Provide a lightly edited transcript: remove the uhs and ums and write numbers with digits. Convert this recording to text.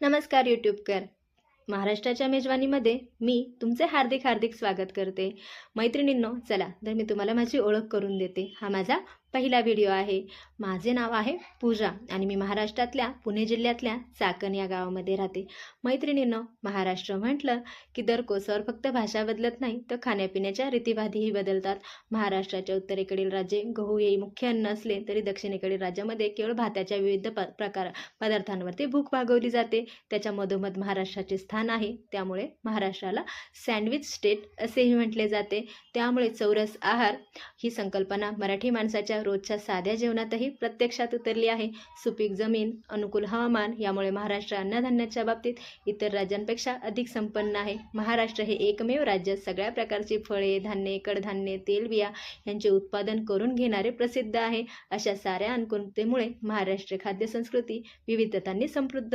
नमस्कार यूट्यूबकर. महाराष्ट्राच्या मेजवानीमध्ये मी तुमचे हार्दिक हार्दिक स्वागत करते. मैत्रिणींनो, चला तर मी तुम्हाला माझी ओळख करून देते. हा माझा पहिला व्हिडिओ आहे. माझे नाव आहे पूजा आणि मी महाराष्ट्रातल्या पुणे जिल्ह्यातल्या चाकण या गावामध्ये राहते. मैत्रिणींनो, महाराष्ट्र म्हटलं की दर कोसावर फक्त भाषा बदलत नाही तर खाण्यापिण्याच्या रीतिभातीही बदलतात. महाराष्ट्राच्या उत्तरेकडील राज्ये गहू हे मुख्य अन्न असले तरी दक्षिणेकडील राज्यामध्ये केवळ भाताच्या विविध पदार्थांवरती भूक भागवली जाते. त्याच्या मधोमध महाराष्ट्राचे स्थान आहे. त्यामुळे महाराष्ट्राला सँडविच स्टेट असेही म्हटले जाते. त्यामुळे चौरस आहार ही संकल्पना मराठी माणसाच्या रोजच्या साध्या जेवणातही प्रत्यक्षात उतरली आहे. सुपीक जमीन, अनुकूल हवामान यामुळे महाराष्ट्र अन्नधान्याच्या बाबतीत इतर राज्यांपेक्षा अधिक संपन्न आहे. महाराष्ट्र हे एकमेव राज्य सगळ्या प्रकारची फळे, धान्ये, कडधान्ये, तेलबिया यांचे उत्पादन करून घेणारे प्रसिद्ध आहे. अशा साऱ्या अनुकूलतेमुळे महाराष्ट्र खाद्य संस्कृती विविधतांनी समृद्ध